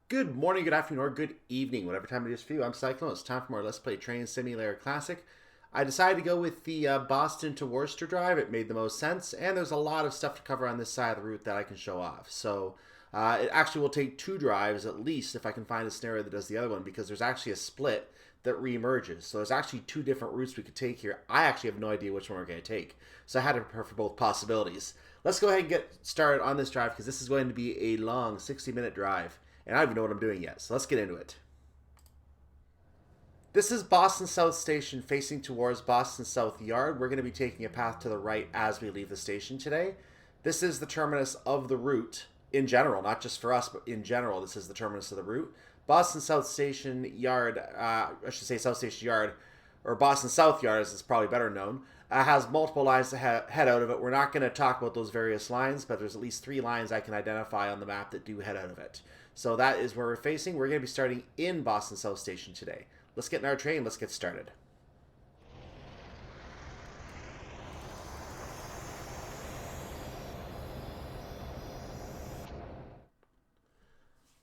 Good morning, good afternoon, or good evening, whatever time it is for you. I'm Cyclone. It's time for more Let's Play Train Simulator Classic. I decided to go with the Boston to Worcester drive. It made the most sense, and there's a lot of stuff to cover on this side of the route that I can show off. So it actually will take two drives at least if I can find a scenario that does the other one, because there's actually a split that re-emerges. So there's actually two different routes we could take here. I actually have no idea which one we're going to take, so I had to prepare for both possibilities. Let's go ahead and get started on this drive, because this is going to be a long 60-minute drive. And I don't even know what I'm doing yet, so let's get into it. This is Boston South Station facing towards Boston South Yard. We're going to be taking a path to the right as we leave the station today. This is the terminus of the route in general, not just for us, but in general, this is the terminus of the route. Boston South Station Yard, I should say South Station Yard, or Boston South Yard as it's probably better known, has multiple lines to head out of it. We're not going to talk about those various lines, but there's at least 3 lines I can identify on the map that do head out of it. So that is where we're facing. We're going to be starting in Boston South Station today. Let's get in our train. Let's get started.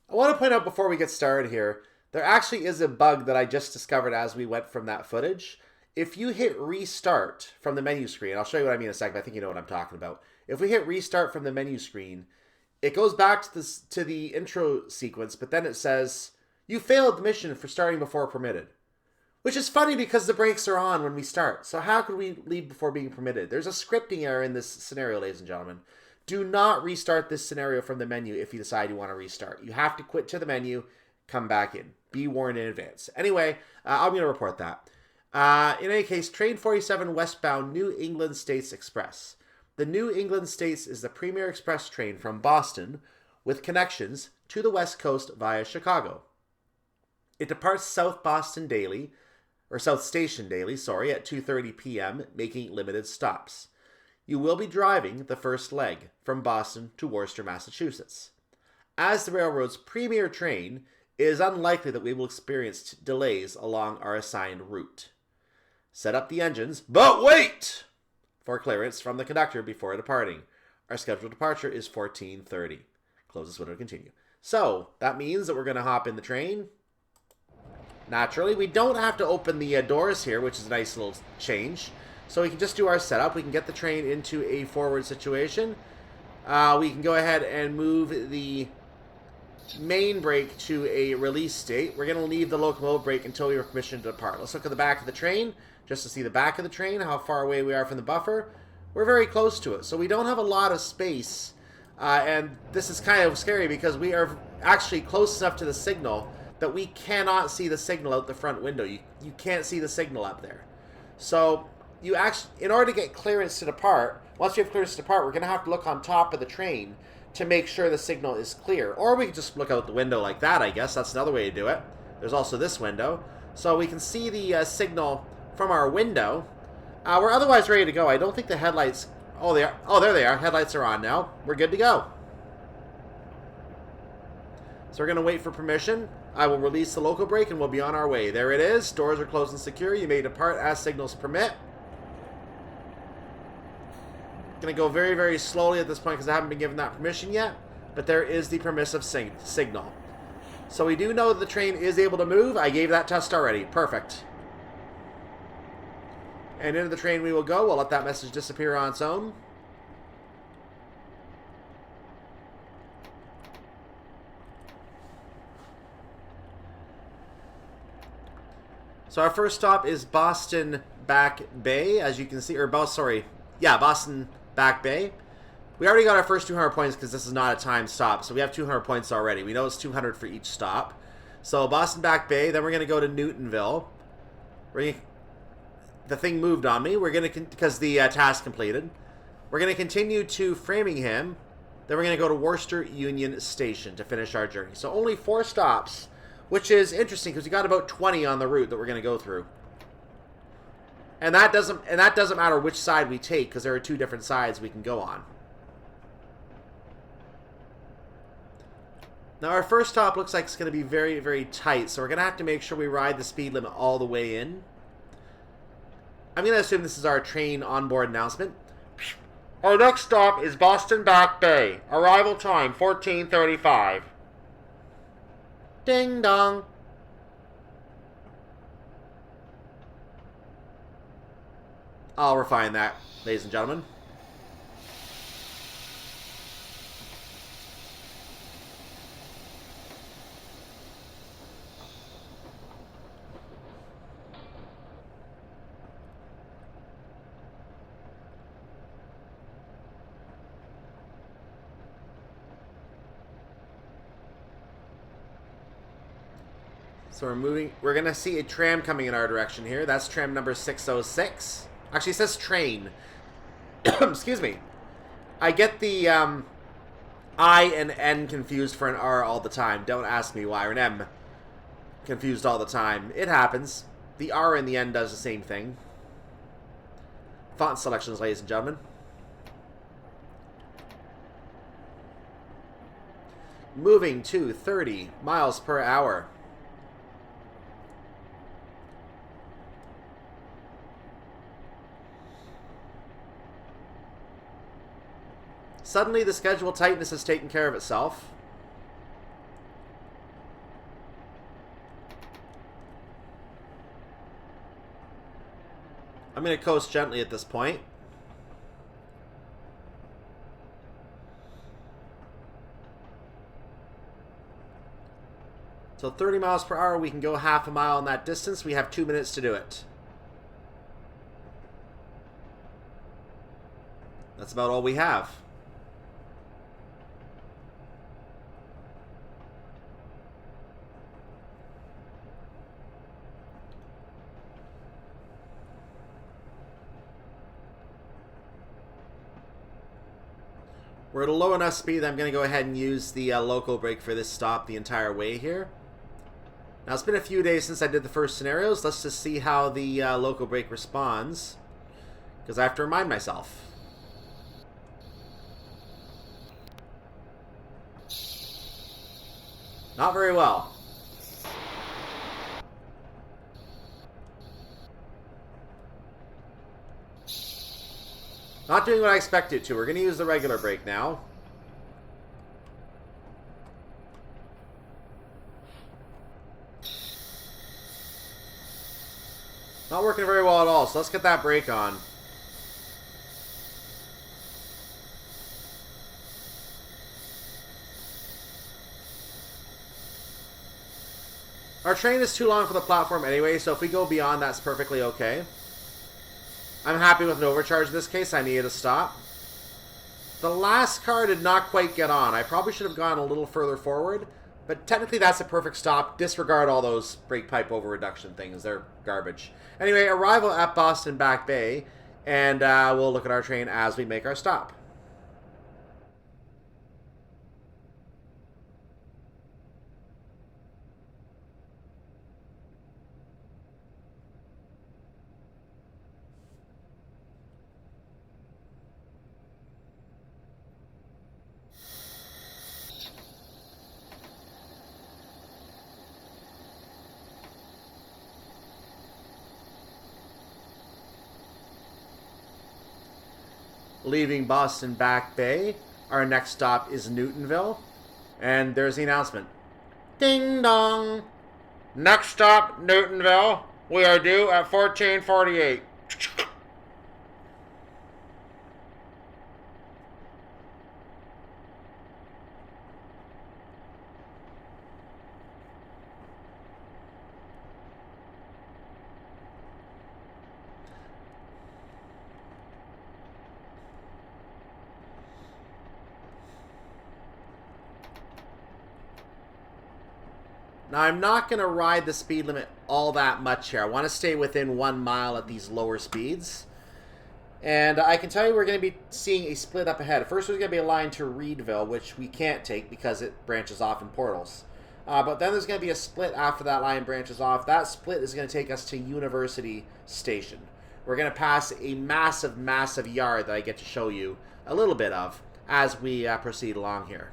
I want to point out before we get started here, there actually is a bug that I just discovered as we went from that footage. If you hit restart from the menu screen, I'll show you what I mean in a second, but I think you know what I'm talking about. If we hit restart from the menu screen, it goes back to the intro sequence, but then it says, you failed the mission for starting before permitted. Which is funny because the brakes are on when we start. So how could we leave before being permitted? There's a scripting error in this scenario, ladies and gentlemen. Do not restart this scenario from the menu if you decide you want to restart. You have to quit to the menu, come back in. Be warned in advance. Anyway, I'm going to report that. In any case, Train 47 westbound New England States Express. The New England States is the premier express train from Boston with connections to the West Coast via Chicago. It departs South Station daily, at 2:30 p.m., making limited stops. You will be driving the first leg from Boston to Worcester, Massachusetts. As the railroad's premier train, it is unlikely that we will experience delays along our assigned route. Set up the engines, but wait! For clearance from the conductor before departing. Our scheduled departure is 14:30. Close this window to continue. So, that means that we're going to hop in the train. Naturally, we don't have to open the doors here, which is a nice little change. So we can just do our setup. We can get the train into a forward situation. We can go ahead and move the main brake to a release state. We're going to leave the locomotive brake until we are permission to depart. Let's look at the back of the train, just to see the back of the train, how far away we are from the buffer. We're very close to it, so we don't have a lot of space. And this is kind of scary because we are actually close enough to the signal that we cannot see the signal out the front window. You can't see the signal up there. So you actually, in order to get clearance to depart, once you have clearance to depart, we're going to have to look on top of the train to make sure the signal is clear. Or we can just look out the window like that, I guess. That's another way to do it. There's also this window. So we can see the signal from our window. We're otherwise ready to go. I don't think the headlights... Oh, they are. Oh, there they are. Headlights are on now. We're good to go. So we're going to wait for permission. I will release the local brake and we'll be on our way. There it is. Doors are closed and secure. You may depart as signals permit. Going to go very, very slowly at this point because I haven't been given that permission yet. But there is the permissive signal. So we do know the train is able to move. I gave that test already. Perfect. And into the train we will go. We'll let that message disappear on its own. So our first stop is Boston Back Bay, as you can see, or Boston Back Bay. We already got our first 200 points because this is not a timed stop, so we have 200 points already. We know it's 200 for each stop. So Boston Back Bay, then we're going to go to Newtonville. The thing moved on me. We're going to, because the task completed. We're going to continue to Framingham. Then we're going to go to Worcester Union Station to finish our journey. So only 4 stops, which is interesting because we got about 20 on the route that we're going to go through. And that doesn't matter which side we take because there are 2 different sides we can go on. Now our first stop looks like it's going to be very, very tight, so we're going to have to make sure we ride the speed limit all the way in. I'm going to assume this is our train onboard announcement. Our next stop is Boston Back Bay. Arrival time 14:35. Ding dong. I'll refine that, ladies and gentlemen. So we're going to see a tram coming in our direction here. That's tram number 606. Actually, it says train. Excuse me. I get the I and N confused for an R all the time. Don't ask me why. Or an M confused all the time. It happens. The R and the N does the same thing. Font selections, ladies and gentlemen. Moving to 30 miles per hour. Suddenly, the schedule tightness has taken care of itself. I'm going to coast gently at this point. So 30 miles per hour, we can go half a mile in that distance. We have 2 minutes to do it. That's about all we have. We're at a low enough speed that I'm going to go ahead and use the local brake for this stop the entire way here. Now, it's been a few days since I did the first scenarios. Let's just see how the local brake responds, because I have to remind myself. Not very well. Not doing what I expected it to. We're going to use the regular brake now. Not working very well at all, so let's get that brake on. Our train is too long for the platform anyway, so if we go beyond, that's perfectly okay. I'm happy with an overcharge in this case. I needed a stop. The last car did not quite get on. I probably should have gone a little further forward, but technically that's a perfect stop. Disregard all those brake pipe over reduction things. They're garbage. Anyway, arrival at Boston Back Bay, and we'll look at our train as we make our stop. Leaving Boston Back Bay, our next stop is Newtonville, and there's the announcement. Ding dong! Next stop, Newtonville. We are due at 14:48. Now, I'm not going to ride the speed limit all that much here. I want to stay within 1 mile at these lower speeds. And I can tell you we're going to be seeing a split up ahead. First, there's going to be a line to Reedville, which we can't take because it branches off in portals. But then there's going to be a split after that line branches off. That split is going to take us to University Station. We're going to pass a massive, massive yard that I get to show you a little bit of as we proceed along here.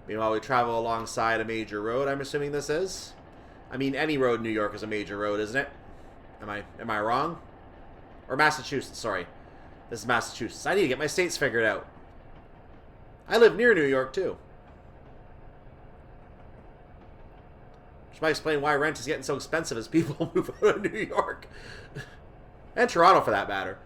Meanwhile, we travel alongside a major road, I'm assuming this is. I mean, any road in New York is a major road, isn't it? Am I wrong? Or Massachusetts, sorry. This is Massachusetts. I need to get my states figured out. I live near New York, too. Which might explain why rent is getting so expensive as people move out of New York. And Toronto, for that matter.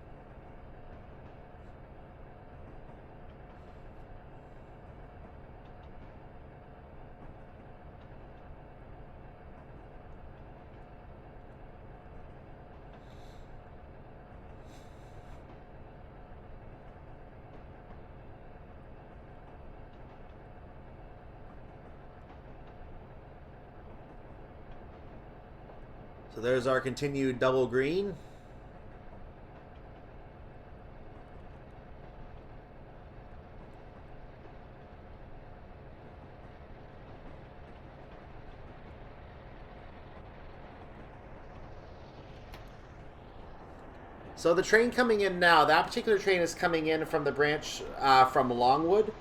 So there's our continued double green. So the train coming in now, that particular train is coming in from the branch from Longwood.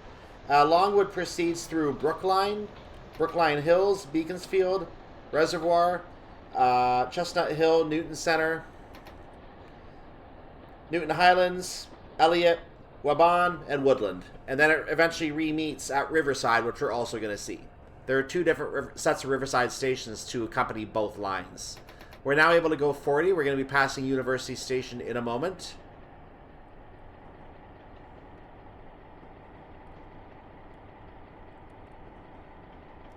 Longwood proceeds through Brookline, Brookline Hills, Beaconsfield, Reservoir, Chestnut Hill, Newton Center, Newton Highlands, Elliott, Waban, and Woodland. And then it eventually re-meets at Riverside, which we're also going to see. There are two different sets of Riverside stations to accompany both lines. We're now able to go 40. We're going to be passing University Station in a moment.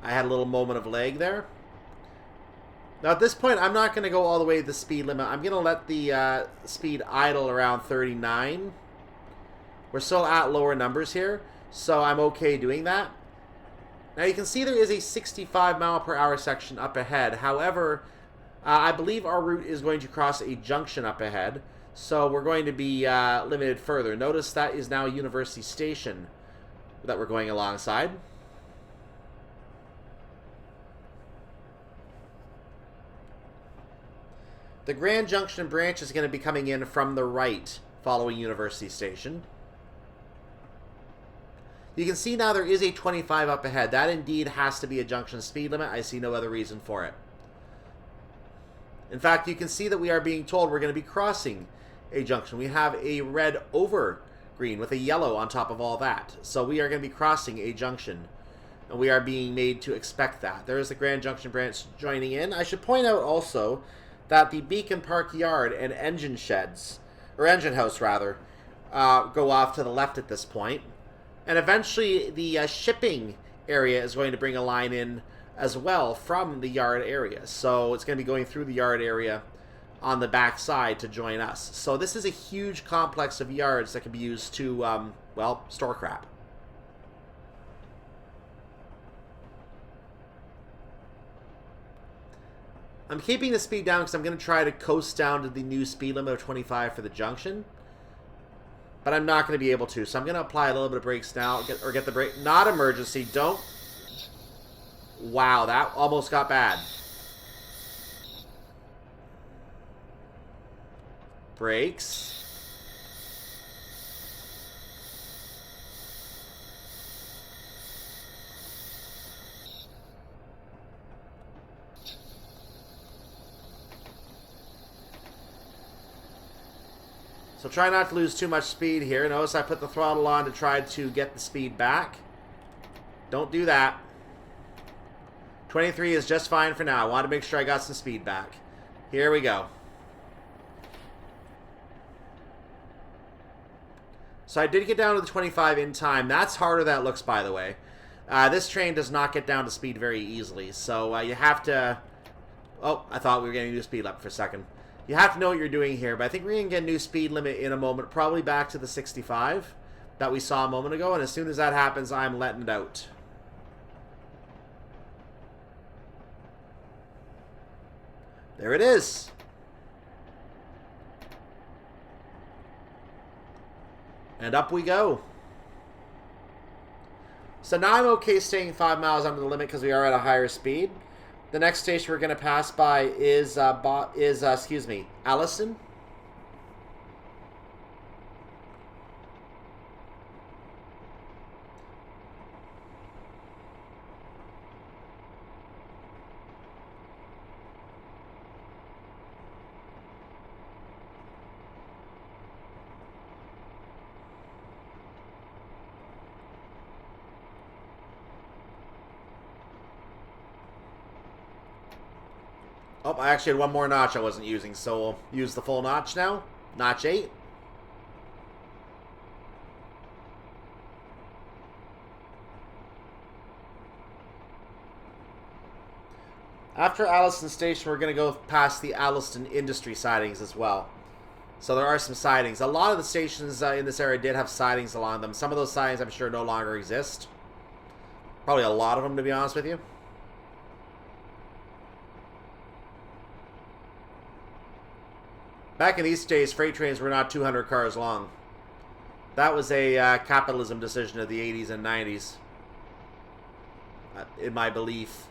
I had a little moment of lag there. Now at this point, I'm not going to go all the way to the speed limit. I'm going to let the speed idle around 39. We're still at lower numbers here, so I'm okay doing that. Now you can see there is a 65 mile per hour section up ahead. However, I believe our route is going to cross a junction up ahead, so we're going to be limited further. Notice that is now University Station that we're going alongside. The Grand Junction branch is going to be coming in from the right following University Station. You can see now there is a 25 up ahead. That indeed has to be a junction speed limit. I see no other reason for it. In fact, you can see that we are being told we're going to be crossing a junction. We have a red over green with a yellow on top of all that. So we are going to be crossing a junction. And we are being made to expect that. There is the Grand Junction branch joining in. I should point out also that the Beacon Park Yard and engine sheds, or engine house rather, go off to the left at this point. And eventually the shipping area is going to bring a line in as well from the yard area. So it's going to be going through the yard area on the back side to join us. So this is a huge complex of yards that can be used to, well, store crap. I'm keeping the speed down because I'm going to try to coast down to the new speed limit of 25 for the junction. But I'm not going to be able to. So I'm going to apply a little bit of brakes now. Get the brake. Not emergency. Don't. Wow, that almost got bad. Brakes. So try not to lose too much speed here. Notice I put the throttle on to try to get the speed back. Don't do that. 23 is just fine for now. I want to make sure I got some speed back. Here we go. So I did get down to the 25 in time. That's harder than it looks, by the way. This train does not get down to speed very easily. So you have to... Oh, I thought we were getting a new speed limit for a second. You have to know what you're doing here. But I think we're going to get a new speed limit in a moment. Probably back to the 65 that we saw a moment ago. And as soon as that happens, I'm letting it out. There it is. And up we go. So now I'm okay staying 5 miles under the limit because we are at a higher speed. The next station we're going to pass by is Allison. Oh, I actually had one more notch I wasn't using, so we'll use the full notch now. Notch 8. After Alliston Station, we're going to go past the Alliston Industry sidings as well. So there are some sidings. A lot of the stations in this area did have sidings along them. Some of those sidings I'm sure no longer exist. Probably a lot of them, to be honest with you. Back in these days, freight trains were not 200 cars long. That was a capitalism decision of the 80s and 90s, in my belief.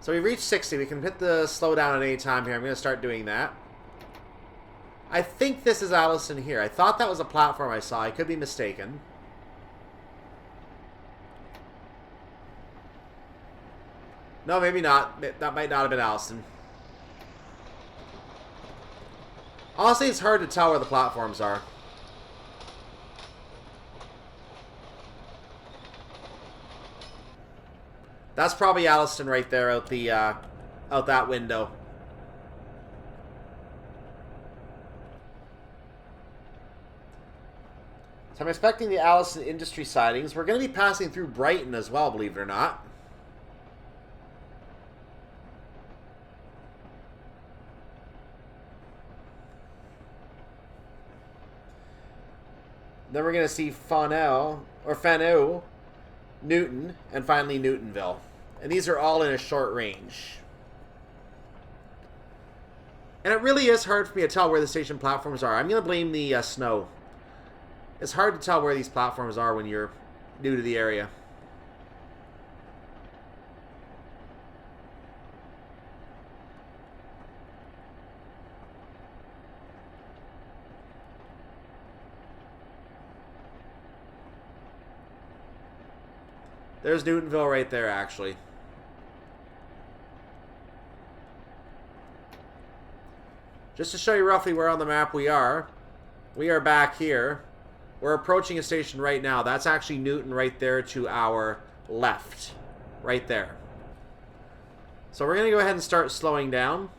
So we reached 60. We can hit the slow down at any time here. I'm going to start doing that. I think this is Alliston here. I thought that was a platform I saw. I could be mistaken. No, maybe not. That might not have been Alliston. Honestly, it's hard to tell where the platforms are. That's probably Alliston right there out the out that window. So I'm expecting the Alliston Industry sidings. We're going to be passing through Brighton as well, believe it or not. Then we're going to see Faneu, Newton, and finally Newtonville. And these are all in a short range. And it really is hard for me to tell where the station platforms are. I'm going to blame the snow. It's hard to tell where these platforms are when you're new to the area. There's Newtonville right there, actually. Just to show you roughly where on the map we are back here. We're approaching a station right now. That's actually Newton right there to our left. Right there. So we're going to go ahead and start slowing down.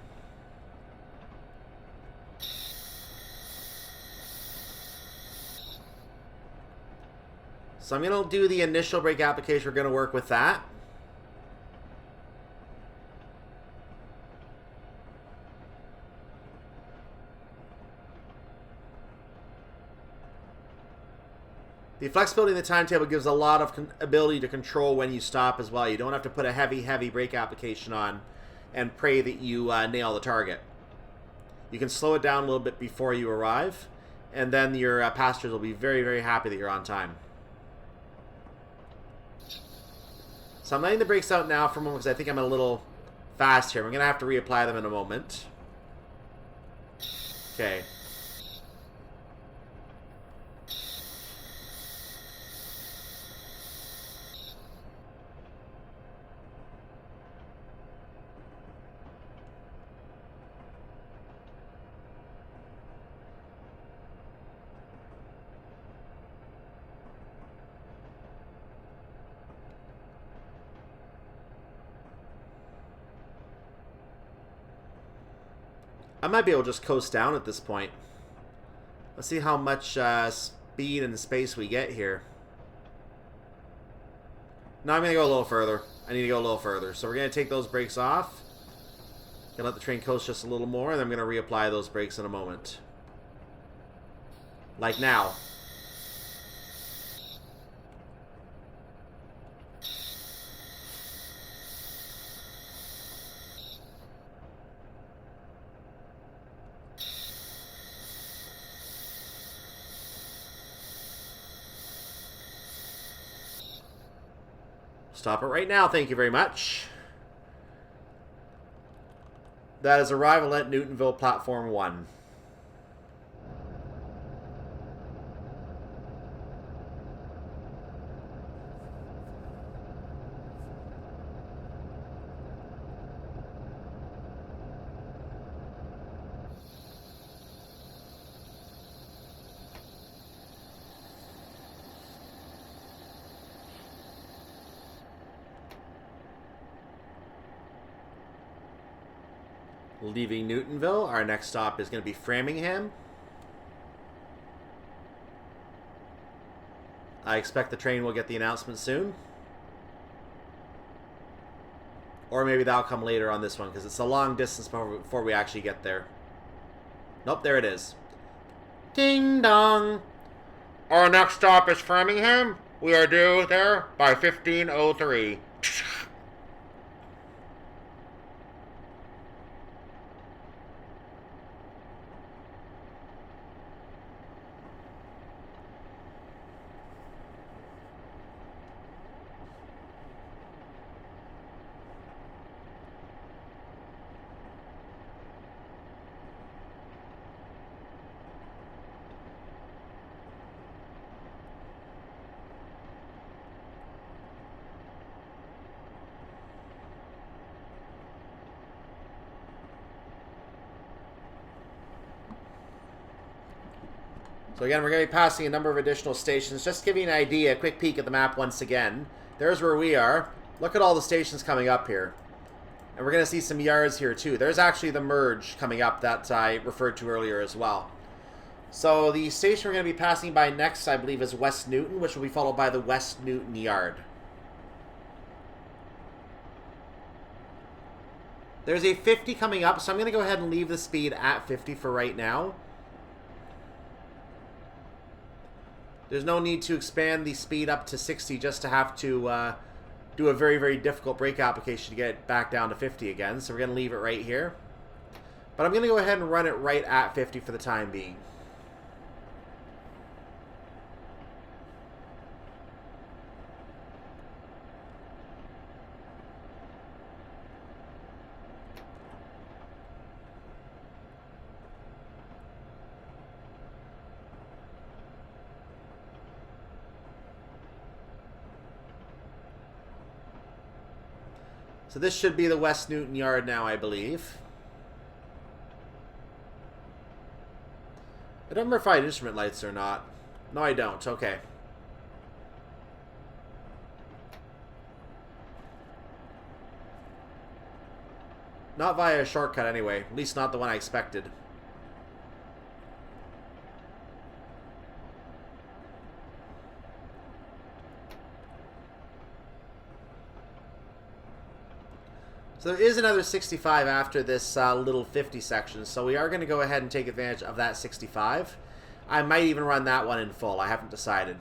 So I'm going to do the initial brake application. We're going to work with that. The flexibility in the timetable gives a lot of ability to control when you stop as well. You don't have to put a heavy brake application on and pray that you nail the target. You can slow it down a little bit before you arrive, and then your passengers will be very happy that you're on time. So I'm letting the brakes out now for a moment because I think I'm a little fast here. I'm going to have to reapply them in a moment. Okay. I might be able to just coast down at this point. Let's see how much speed and space we get here. No, I'm going to go a little further. I need to go a little further. So we're going to take those brakes off. Gonna let the train coast just a little more, and then I'm going to reapply those brakes in a moment. Like now. Stop it right now, thank you very much. That is arrival at Newtonville Platform 1. Leaving Newtonville, our next stop is going to be Framingham. I expect the train will get the announcement soon. Or maybe that'll come later on this one, because it's a long distance before we actually get there. Nope, there it is. Ding dong! Our next stop is Framingham. We are due there by 15:03. So again, we're going to be passing a number of additional stations. Just to give you an idea, a quick peek at the map once again. There's where we are. Look at all the stations coming up here. And we're going to see some yards here too. There's actually the merge coming up that I referred to earlier as well. So the station we're going to be passing by next, I believe, is West Newton, which will be followed by the West Newton Yard. There's a 50 coming up, so I'm going to go ahead and leave the speed at 50 for right now. There's no need to expand the speed up to 60 just to have to do a very, very difficult brake application to get it back down to 50 again. So we're going to leave it right here. But I'm going to go ahead and run it right at 50 for the time being. So this should be the West Newton Yard now, I believe. I don't remember if I had instrument lights or not. No, I don't. Okay. Not via a shortcut anyway. At least not the one I expected. So there is another 65 after this little 50 section, so we are going to go ahead and take advantage of that 65. I might even run that one in full. I haven't decided.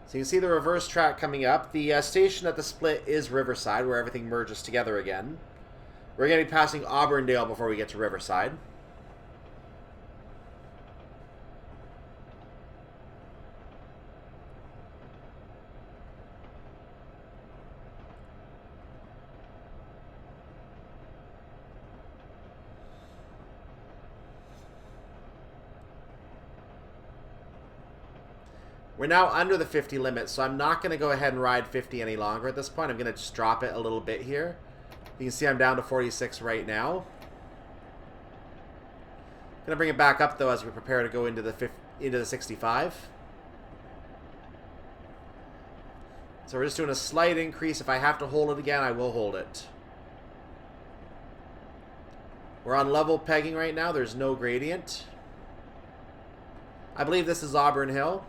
So you can see the reverse track coming up. The station at the split is Riverside, where everything merges together again. We're going to be passing Auburndale before we get to Riverside. We're now under the 50 limit, so I'm not going to go ahead and ride 50 any longer at this point. I'm going to just drop it a little bit here. You can see I'm down to 46 right now. Going to bring it back up, though, as we prepare to go into the 65. So we're just doing a slight increase. If I have to hold it again, I will hold it. We're on level pegging right now. There's no gradient. I believe this is Auburn Hill.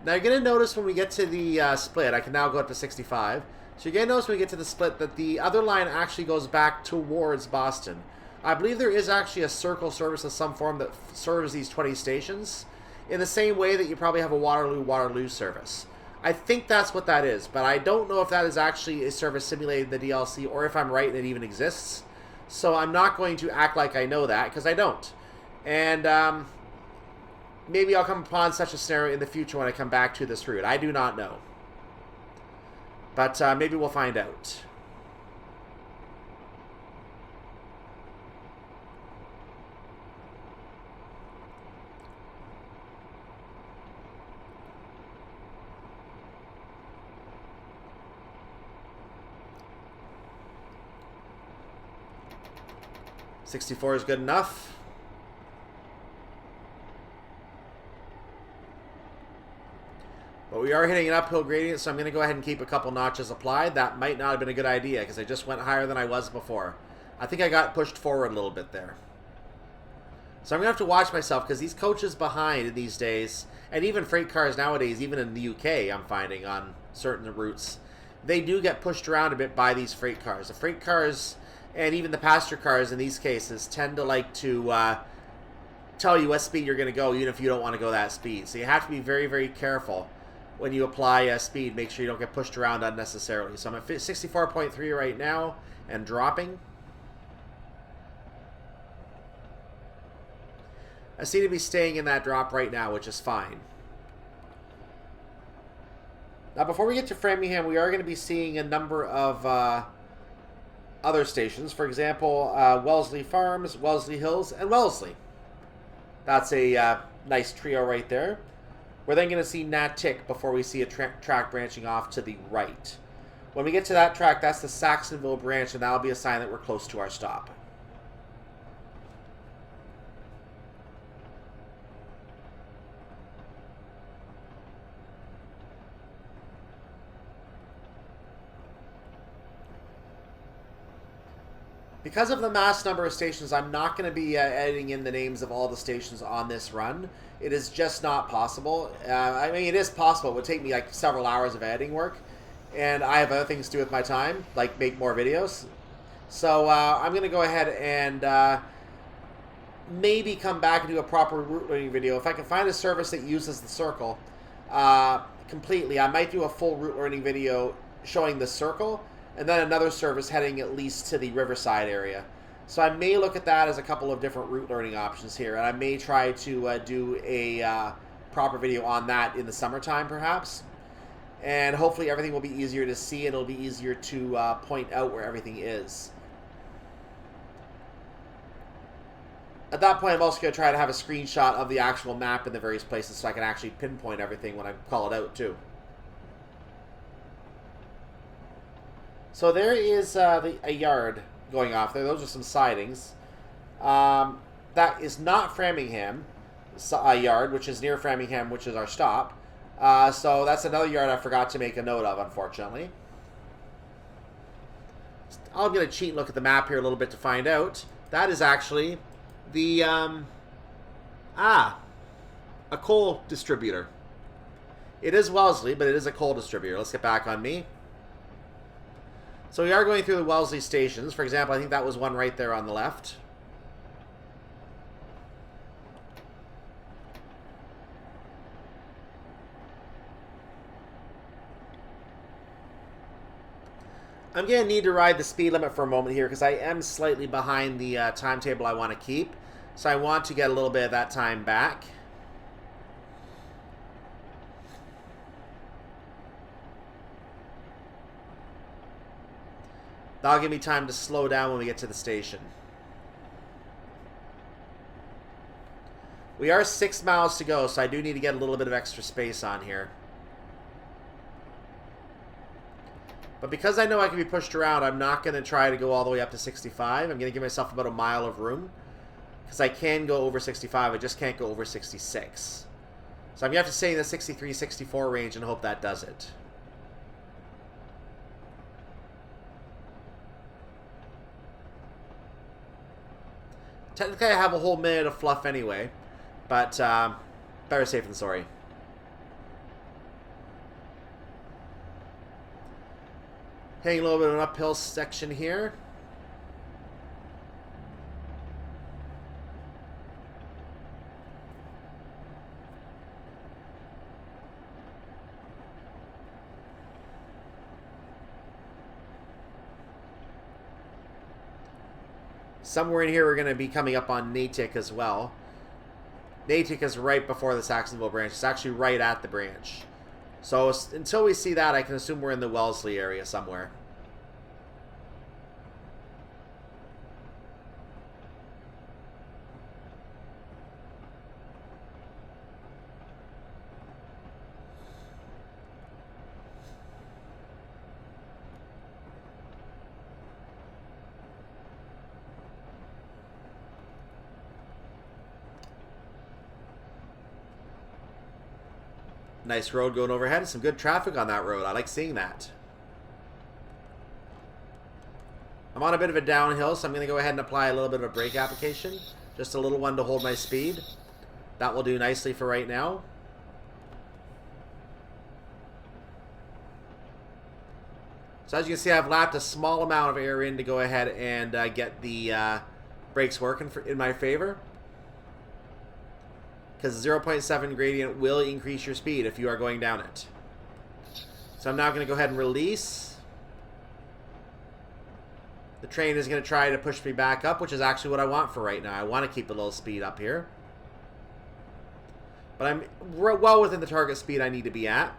Now you're going to notice when we get to the split, I can now go up to 65. So you're going to notice when we get to the split that the other line actually goes back towards Boston. I believe there is actually a circle service of some form that serves these 20 stations in the same way that you probably have a Waterloo service. I think that's what that is, but I don't know if that is actually a service simulated in the DLC or if I'm right and it even exists. So I'm not going to act like I know that, because I don't. And maybe I'll come upon such a scenario in the future when I come back to this route. I do not know. But maybe we'll find out. 64 is good enough. But we are hitting an uphill gradient, so I'm going to go ahead and keep a couple notches applied. That might not have been a good idea because I just went higher than I was before. I think I got pushed forward a little bit there. So I'm going to have to watch myself because these coaches behind these days, and even freight cars nowadays, even in the UK, I'm finding on certain routes, they do get pushed around a bit by these freight cars. The freight cars and even the passenger cars in these cases tend to like to tell you what speed you're going to go, even if you don't want to go that speed. So you have to be very, very careful when you apply speed. Make sure you don't get pushed around unnecessarily. So I'm at 64.3 right now and dropping. I seem to be staying in that drop right now, which is fine. Now, before we get to Framingham, we are going to be seeing a number of other stations. For example, Wellesley Farms, Wellesley Hills, and Wellesley. That's a nice trio right there. We're then going to see Natick before we see a track branching off to the right. When we get to that track, that's the Saxonville branch, and that'll be a sign that we're close to our stop. Because of the mass number of stations, I'm not going to be editing in the names of all the stations on this run. It is just not possible. I mean, it is possible. It would take me like several hours of editing work. And I have other things to do with my time, like make more videos. So I'm going to go ahead and maybe come back and do a proper route learning video. If I can find a service that uses the circle completely, I might do a full route learning video showing the circle, and then another service heading at least to the Riverside area. So I may look at that as a couple of different route learning options here, and I may try to do a proper video on that in the summertime perhaps. And hopefully everything will be easier to see, and it'll be easier to point out where everything is. At that point, I'm also going to try to have a screenshot of the actual map in the various places so I can actually pinpoint everything when I call it out too. So there is a yard going off there. Those are some sidings. That is not Framingham yard, which is near Framingham, which is our stop. So that's another yard I forgot to make a note of, unfortunately. I'm going to cheat and look at the map here a little bit to find out. That is actually the, a coal distributor. It is Wellesley, but it is a coal distributor. Let's get back on me. So we are going through the Wellesley stations. For example, I think that was one right there on the left. I'm going to need to ride the speed limit for a moment here because I am slightly behind the timetable I want to keep. So I want to get a little bit of that time back. That'll give me time to slow down when we get to the station. We are 6 miles to go, so I do need to get a little bit of extra space on here. But because I know I can be pushed around, I'm not going to try to go all the way up to 65. I'm going to give myself about a mile of room. Because I can go over 65, I just can't go over 66. So I'm going to have to stay in the 63, 64 range and hope that does it. Technically, I have a whole minute of fluff anyway, but better safe than sorry. Hitting a little bit of an uphill section here. Somewhere in here we're going to be coming up on Natick as well. Natick is right before the Saxonville branch. It's actually right at the branch. So until we see that, I can assume we're in the Wellesley area somewhere. Nice road going overhead. Some good traffic on that road. I like seeing that. I'm on a bit of a downhill, so I'm going to go ahead and apply a little bit of a brake application. Just a little one to hold my speed. That will do nicely for right now. So as you can see, I've lapped a small amount of air in to go ahead and get the brakes working in my favor. Because 0.7 gradient will increase your speed if you are going down it. So I'm now going to go ahead and release. The train is going to try to push me back up, which is actually what I want for right now. I want to keep a little speed up here. But I'm well within the target speed I need to be at.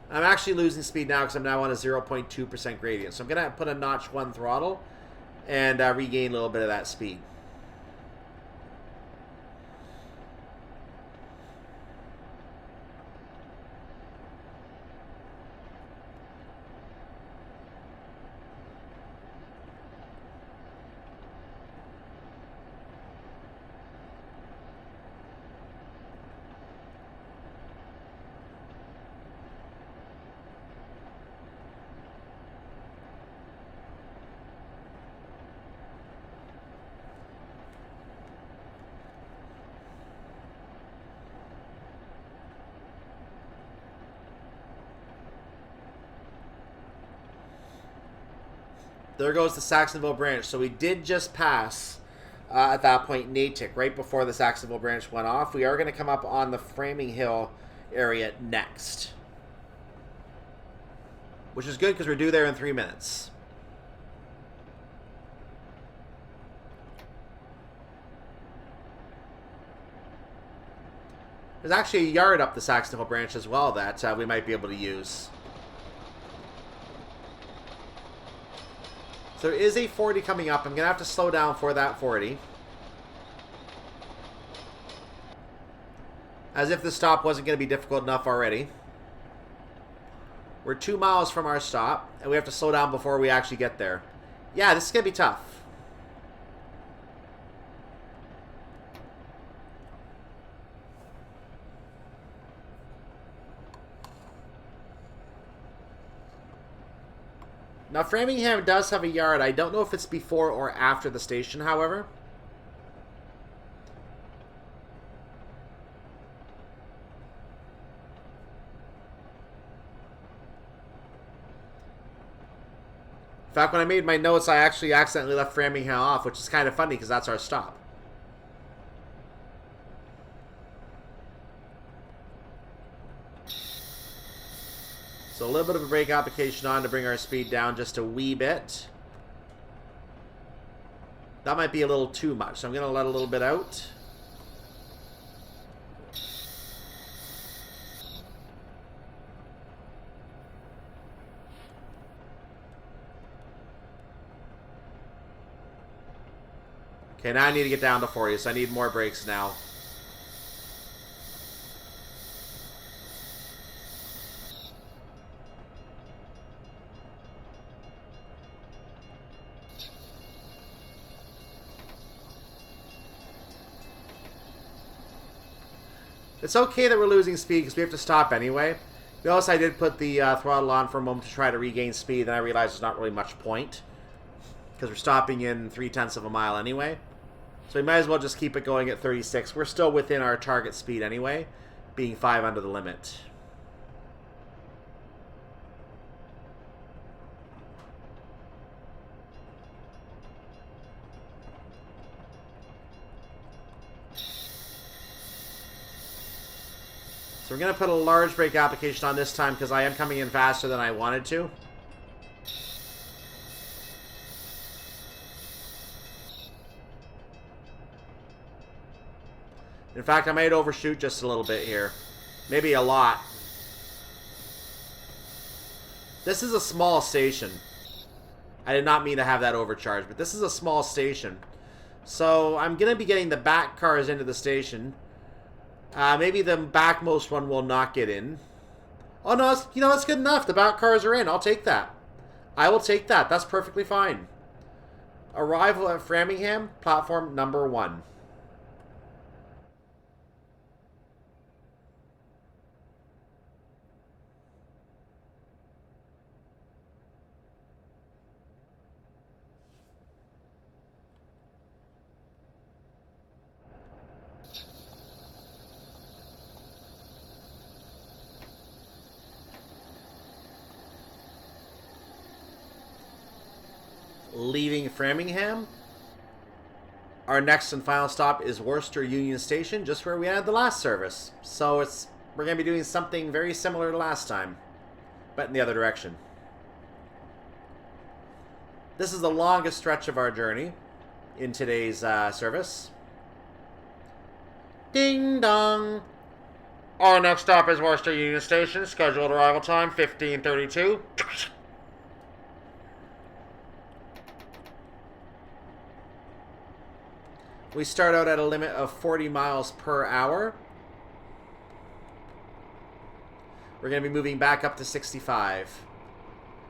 I'm actually losing speed now because I'm now on a 0.2% gradient. So I'm going to put a notch 1 throttle and regain a little bit of that speed. There goes the Saxonville branch. So we did just pass, at that point, Natick, right before the Saxonville branch went off. We are going to come up on the Framingham area next. Which is good because we're due there in 3 minutes. There's actually a yard up the Saxonville branch as well that we might be able to use. So there is a 40 coming up. I'm going to have to slow down for that 40. As if the stop wasn't going to be difficult enough already. We're 2 miles from our stop, and we have to slow down before we actually get there. Yeah, this is going to be tough. Now, Framingham does have a yard. I don't know if it's before or after the station, however. In fact, when I made my notes, I actually accidentally left Framingham off, which is kind of funny because that's our stop. So a little bit of a brake application on to bring our speed down just a wee bit. That might be a little too much, so I'm going to let a little bit out. Okay, now I need to get down to 40, so I need more brakes now. It's okay that we're losing speed because we have to stop anyway. Notice I did put the throttle on for a moment to try to regain speed, and I realized there's not really much point because we're stopping in 0.3 of a mile anyway. So we might as well just keep it going at 36. We're still within our target speed anyway, being 5 under the limit. So we're going to put a large brake application on this time because I am coming in faster than I wanted to. In fact, I might overshoot just a little bit here. Maybe a lot. This is a small station. I did not mean to have that overcharge, but this is a small station. So I'm going to be getting the back cars into the station. Maybe the backmost one will not get in. Oh, no, that's good enough. The back cars are in. I'll take that. I will take that. That's perfectly fine. Arrival at Framingham, platform number 1. leaving Framingham. Our next and final stop is Worcester Union Station, just where we had the last service. So we're going to be doing something very similar to last time, but in the other direction. This is the longest stretch of our journey in today's service. Ding dong! Our next stop is Worcester Union Station. Scheduled arrival time 15:32. We start out at a limit of 40 miles per hour. We're going to be moving back up to 65.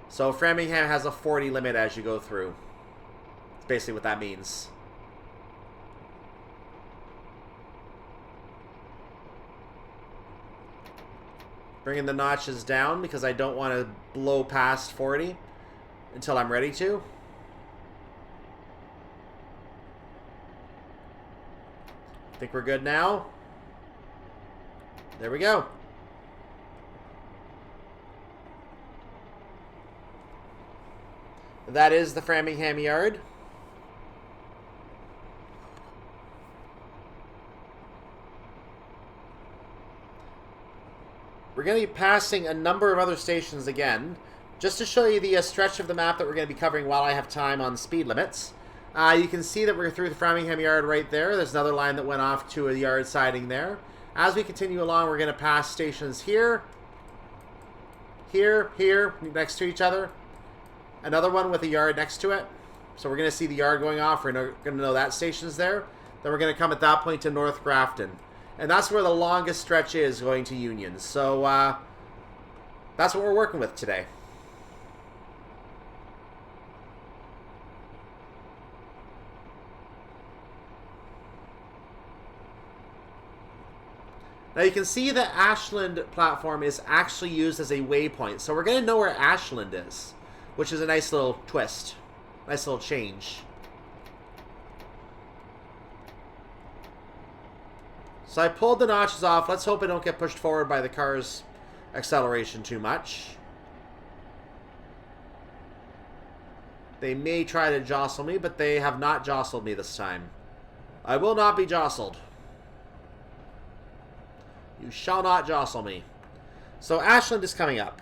So Framingham has a 40 limit as you go through. That's basically what that means. Bringing the notches down because I don't want to blow past 40 until I'm ready to. I think we're good now. There we go. That is the Framingham Yard. We're going to be passing a number of other stations again, just to show you the stretch of the map that we're going to be covering while I have time on speed limits. You can see that we're through the Framingham Yard right there. There's another line that went off to a yard siding there. As we continue along, we're going to pass stations here, here, next to each other. Another one with a yard next to it. So we're going to see the yard going off. We're going to know that station's there. Then we're going to come at that point to North Grafton. And that's where the longest stretch is going to Union. So that's what we're working with today. Now you can see the Ashland platform is actually used as a waypoint. So we're going to know where Ashland is, which is a nice little twist. Nice little change. So I pulled the notches off. Let's hope I don't get pushed forward by the car's acceleration too much. They may try to jostle me, but they have not jostled me this time. I will not be jostled. You shall not jostle me. So Ashland is coming up.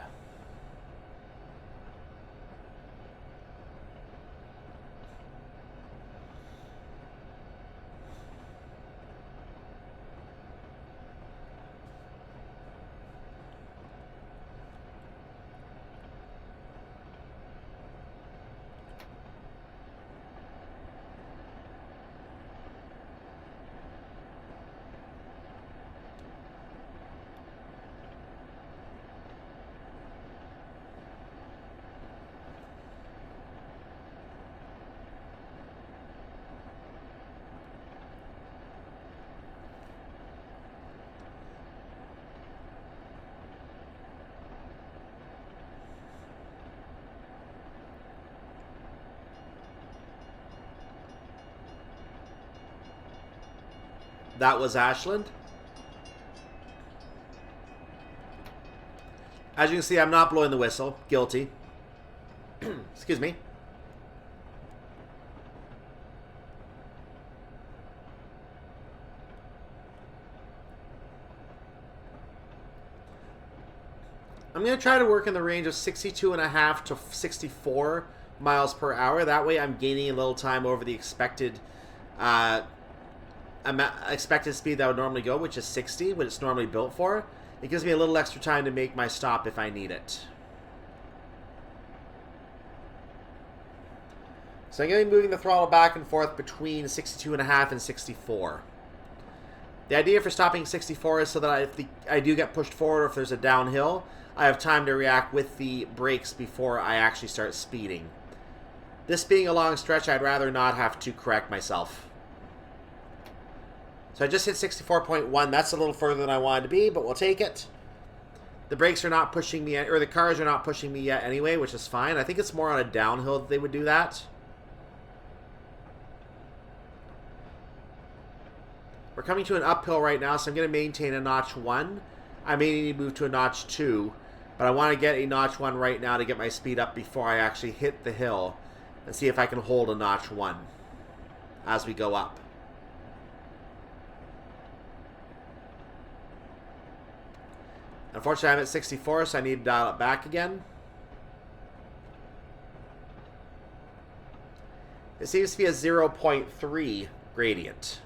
That was Ashland. As you can see, I'm not blowing the whistle. Guilty. Excuse me. I'm going to try to work in the range of 62.5 to 64 miles per hour. That way I'm gaining a little time over the expected speed that I would normally go, which is 60, what it's normally built for. It gives me a little extra time to make my stop if I need it. So I'm going to be moving the throttle back and forth between 62.5 and 64. The idea for stopping 64 is so that if I do get pushed forward or if there's a downhill, I have time to react with the brakes before I actually start speeding. This being a long stretch, I'd rather not have to correct myself. So I just hit 64.1. That's a little further than I wanted to be, but we'll take it. The brakes are not pushing me, or the cars are not pushing me yet anyway, which is fine. I think it's more on a downhill that they would do that. We're coming to an uphill right now, so I'm going to maintain a notch 1. I may need to move to a notch 2, but I want to get a notch 1 right now to get my speed up before I actually hit the hill. and see if I can hold a notch 1 as we go up. Unfortunately, I'm at 64, so I need to dial it back again. It seems to be a 0.3 gradient.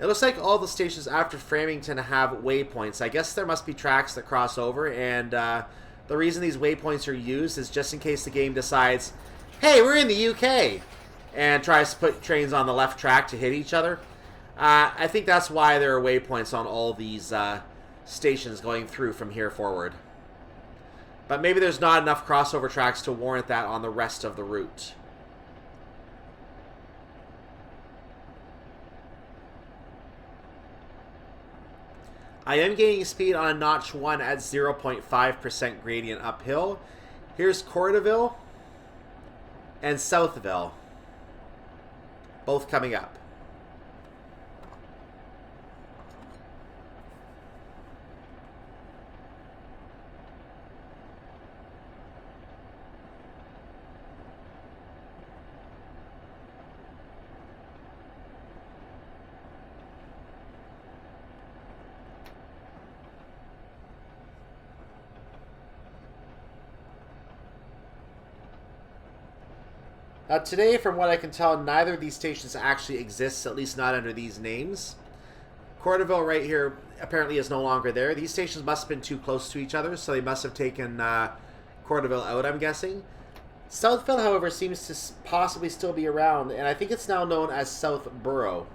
It looks like all the stations after Framingham have waypoints. I guess there must be tracks that cross over, and the reason these waypoints are used is just in case the game decides, hey, we're in the UK, and tries to put trains on the left track to hit each other. I think that's why there are waypoints on all these stations going through from here forward. But maybe there's not enough crossover tracks to warrant that on the rest of the route. I am gaining speed on a notch 1 at 0.5% gradient uphill. Here's Corderville and Southville, both coming up. Today, from what I can tell, neither of these stations actually exists, at least not under these names. Corderville right here apparently is no longer there. These stations must have been too close to each other, so they must have taken Corderville out, I'm guessing. Southville, however, seems to possibly still be around, and I think it's now known as Southborough.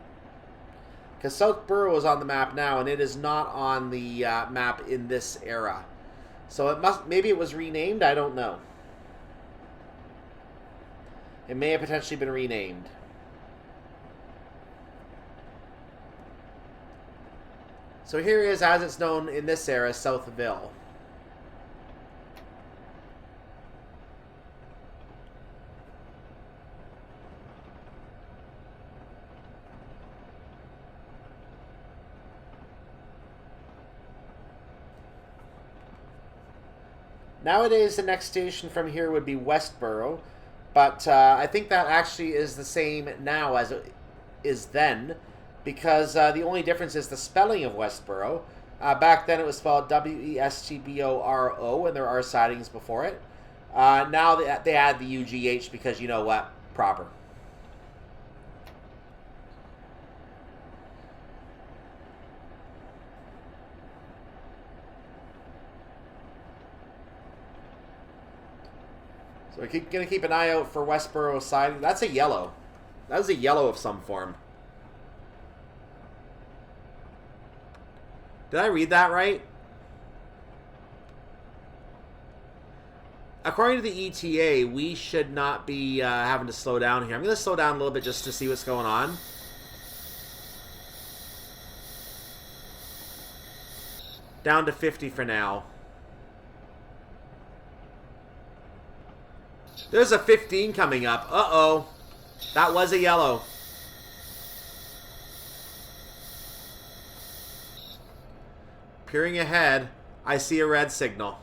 Because Southborough is on the map now, and it is not on the map in this era. So it must, maybe it was renamed, I don't know. It may have potentially been renamed. So here is, as it's known in this era, Southville. Nowadays, the next station from here would be Westboro. But I think that actually is the same now as it is then, because the only difference is the spelling of Westboro. Back then it was spelled W-E-S-T-B-O-R-O, and there are sidings before it. Now they add the U-G-H because, you know what, proper. So we're going to keep an eye out for Westboro siding. That's a yellow. That was a yellow of some form. Did I read that right? According to the ETA, we should not be having to slow down here. I'm going to slow down a little bit just to see what's going on. Down to 50 for now. There's a 15 coming up. Uh-oh. That was a yellow. Peering ahead, I see a red signal.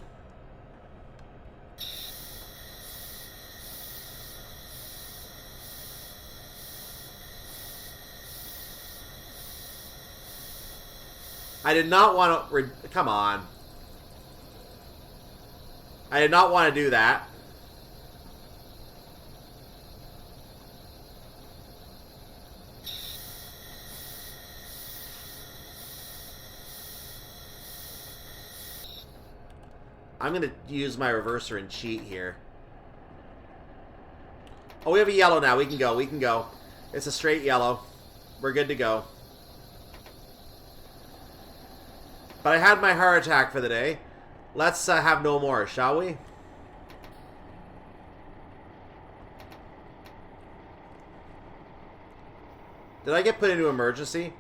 I did not want to... Come on. I did not want to do that. I'm going to use my reverser and cheat here. Oh, we have a yellow now. We can go. We can go. It's a straight yellow. We're good to go. But I had my heart attack for the day. Let's have no more, shall we? Did I get put into emergency?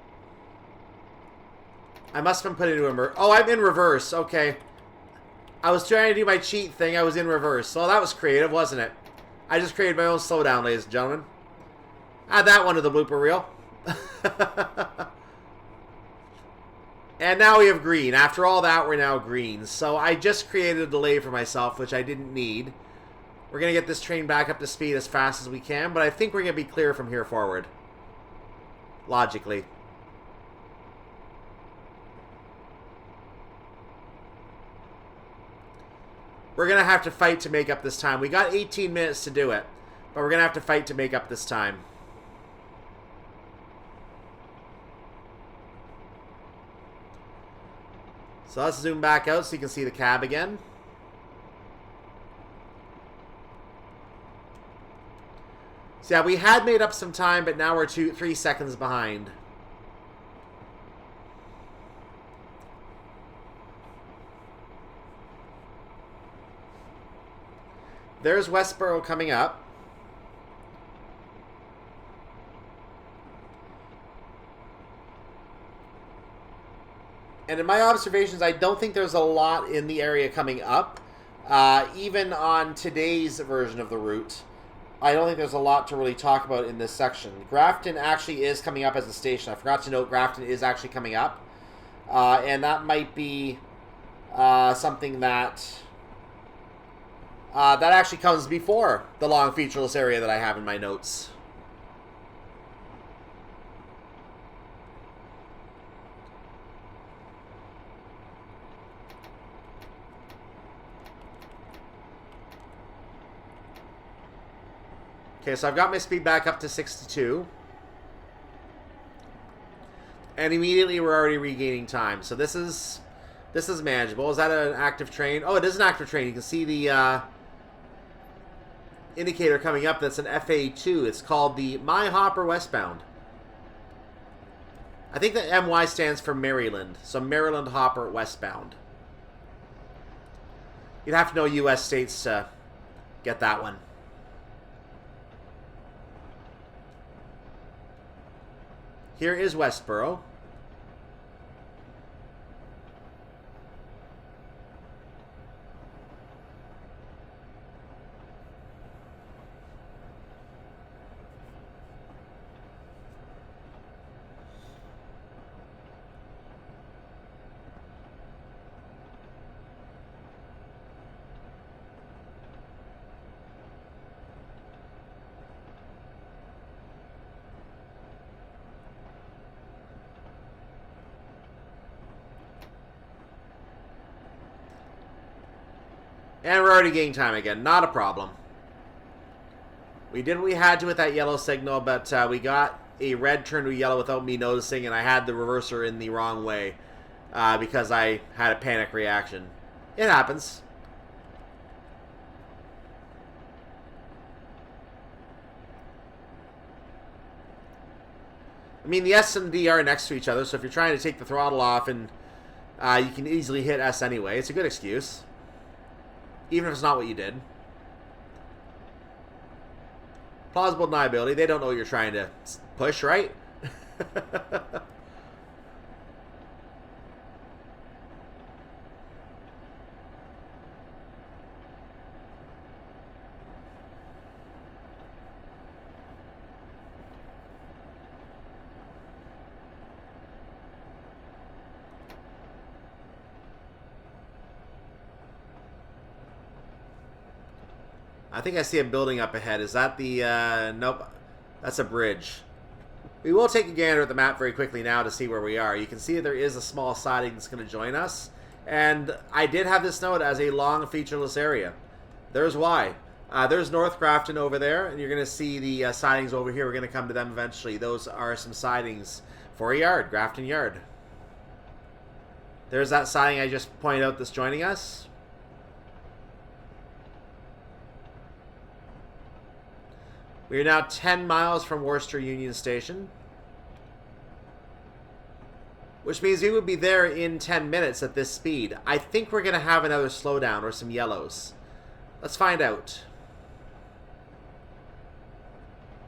I must have been put into emergency. Oh, I'm in reverse. Okay. I was trying to do my cheat thing. I was in reverse. Well, that was creative, wasn't it? I just created my own slowdown, ladies and gentlemen. Add that one to the blooper reel. And now we have green. After all that, we're now green. So I just created a delay for myself, which I didn't need. We're going to get this train back up to speed as fast as we can, but I think we're going to be clear from here forward. Logically. We're going to have to fight to make up this time. We got 18 minutes to do it, but we're going to have to fight to make up this time. So let's zoom back out so you can see the cab again. So yeah, we had made up some time, but now we're 3 seconds behind. There's Westboro coming up. And in my observations, I don't think there's a lot in the area coming up. Even on today's version of the route, I don't think there's a lot to really talk about in this section. Grafton actually is coming up as a station. I forgot to note Grafton is actually coming up. And that might be something that that actually comes before the long featureless area that I have in my notes. Okay, so I've got my speed back up to 62. And immediately we're already regaining time. So this is manageable. Is that an active train? Oh, it is an active train. You can see the indicator coming up. That's an FA2. It's called the My Hopper Westbound. I think the MY stands for Maryland. So Maryland Hopper Westbound. You'd have to know U.S. states to get that one. Here is Westboro. And we're already gaining time again. Not a problem. We did what we had to with that yellow signal, but we got a red turn to yellow without me noticing, and I had the reverser in the wrong way because I had a panic reaction. It happens. I mean, the S and D are next to each other, so if you're trying to take the throttle off, and you can easily hit S anyway, it's a good excuse. Even if it's not what you did. Plausible deniability. They don't know what you're trying to push, right? I think I see a building up ahead. Is that the... nope. That's a bridge. We will take a gander at the map very quickly now to see where we are. You can see there is a small siding that's going to join us. And I did have this note as a long featureless area. There's why. There's North Grafton over there, and you're going to see the sidings over here. We're going to come to them eventually. Those are some sidings for a yard, Grafton Yard. There's that siding I just pointed out that's joining us. We are now 10 miles from Worcester Union Station, which means we would be there in 10 minutes at this speed. I think we're going to have another slowdown or some yellows. Let's find out.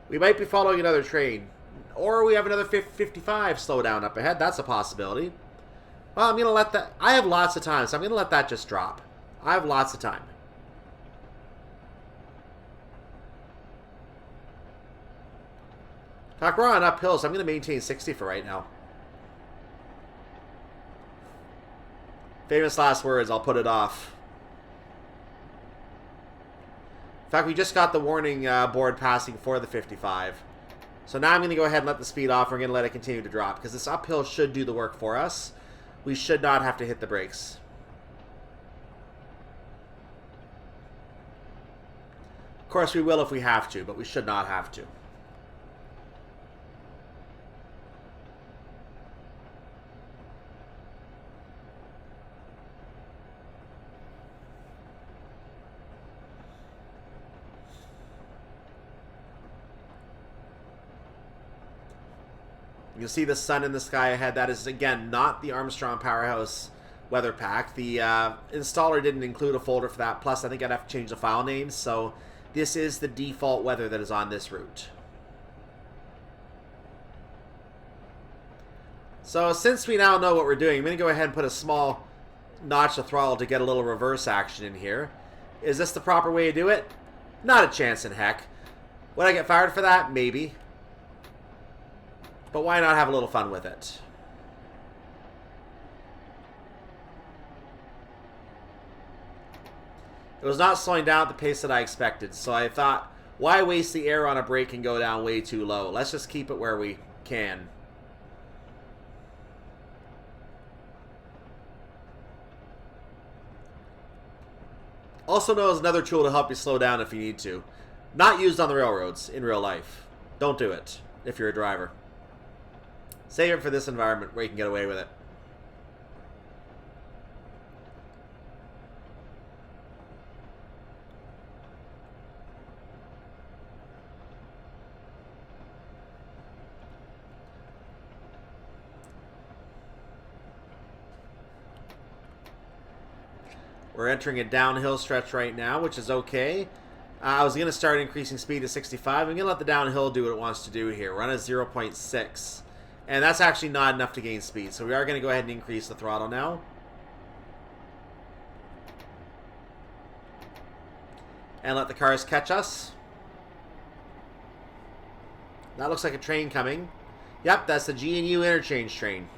We might be following another train, or we have another 55 slowdown up ahead. That's a possibility. Well, I'm going to let that... I have lots of time, so I'm going to let that just drop. I have lots of time. We're on uphill, so I'm going to maintain 60 for right now. Famous last words, I'll put it off. In fact, we just got the warning board passing for the 55. So now I'm going to go ahead and let the speed off. We're going to let it continue to drop because this uphill should do the work for us. We should not have to hit the brakes. Of course, we will if we have to, but we should not have to. You'll see the sun in the sky ahead. That is, again, not the Armstrong Powerhouse weather pack. The installer didn't include a folder for that. Plus, I think I'd have to change the file names. So this is the default weather that is on this route. So since we now know what we're doing, I'm going to go ahead and put a small notch of throttle to get a little reverse action in here. Is this the proper way to do it? Not a chance in heck. Would I get fired for that? Maybe. But why not have a little fun with it? It was not slowing down at the pace that I expected, so I thought, why waste the air on a brake and go down way too low? Let's just keep it where we can. Also known as another tool to help you slow down if you need to. Not used on the railroads in real life. Don't do it if you're a driver. Save it for this environment where you can get away with it. We're entering a downhill stretch right now, which is okay. I was going to start increasing speed to 65. I'm going to let the downhill do what it wants to do here. We're on a 0.6. And that's actually not enough to gain speed. So we are going to go ahead and increase the throttle now. And let the cars catch us. That looks like a train coming. Yep, that's the G&U interchange train.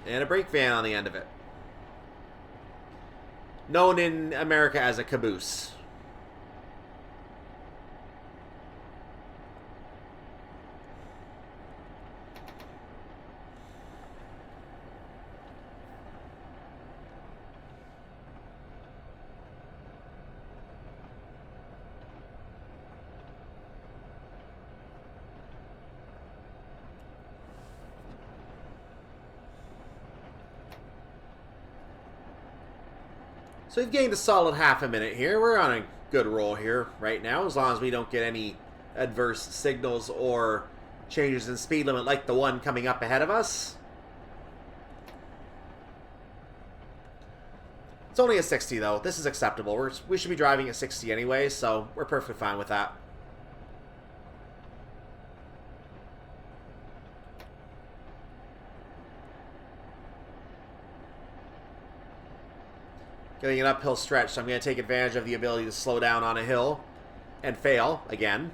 And a brake van on the end of it. Known in America as a caboose. So we've gained a solid half a minute here. We're on a good roll here right now, as long as we don't get any adverse signals or changes in speed limit like the one coming up ahead of us. It's only a 60 though. This is acceptable. We should be driving at 60 anyway, so we're perfectly fine with that. Getting an uphill stretch, so I'm going to take advantage of the ability to slow down on a hill and fail again.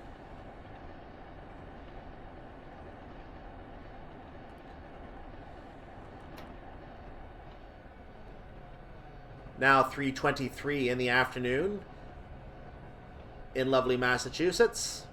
Now 3:23 in the afternoon in lovely Massachusetts.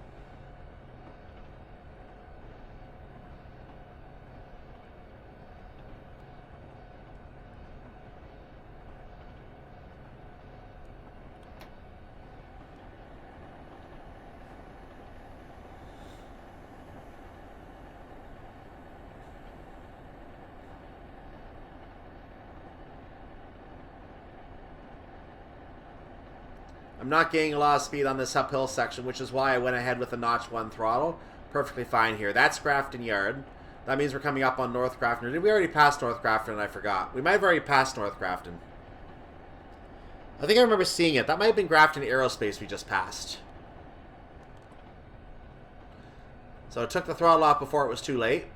I'm not gaining a lot of speed on this uphill section, which is why I went ahead with the notch 1 throttle. Perfectly fine here. That's Grafton Yard. That means we're coming up on North Grafton. Did we already pass North Grafton and I forgot? We might have already passed North Grafton. I think I remember seeing it. That might have been Grafton Aerospace we just passed. So I took the throttle off before it was too late.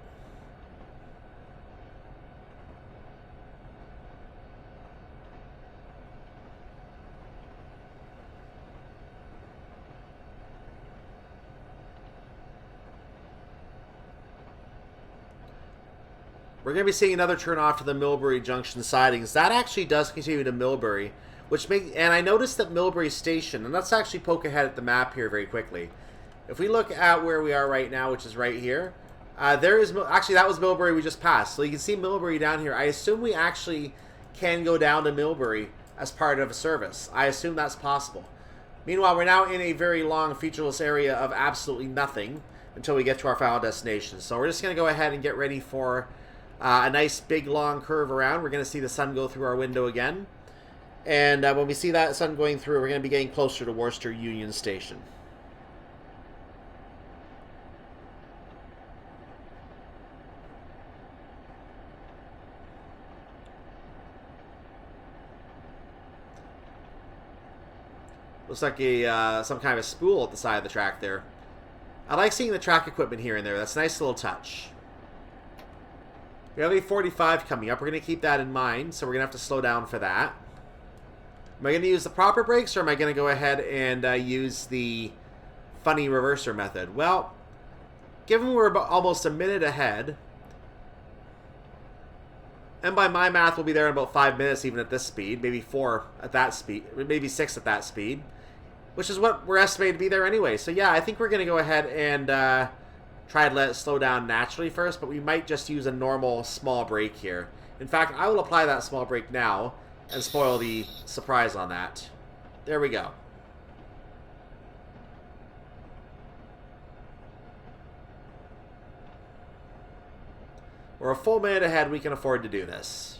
we're going to be seeing another turn off to the Millbury Junction sidings. That actually does continue to Millbury, and I noticed that Millbury Station, and let's actually poke ahead at the map here very quickly. If we look at where we are right now, which is right here, actually that was Millbury we just passed. So you can see Millbury down here. I assume we actually can go down to Millbury as part of a service. I assume that's possible. Meanwhile, we're now in a very long featureless area of absolutely nothing until we get to our final destination. So we're just going to go ahead and get ready for a nice big long curve around. We're going to see the sun go through our window again. And when we see that sun going through, we're going to be getting closer to Worcester Union Station. Looks like some kind of a spool at the side of the track there. I like seeing the track equipment here and there. That's a nice little touch. We have a 45 coming up. We're going to keep that in mind, so we're going to have to slow down for that. Am I going to use the proper brakes, or am I going to go ahead and use the funny reverser method? Well, given we're about almost a minute ahead, and by my math, we'll be there in about 5 minutes even at this speed, maybe 4 at that speed, maybe 6 at that speed, which is what we're estimated to be there anyway. So yeah, I think we're going to go ahead and try and let it slow down naturally first, but we might just use a normal small brake here. In fact, I will apply that small brake now and spoil the surprise on that. There we go. We're a full minute ahead. We can afford to do this.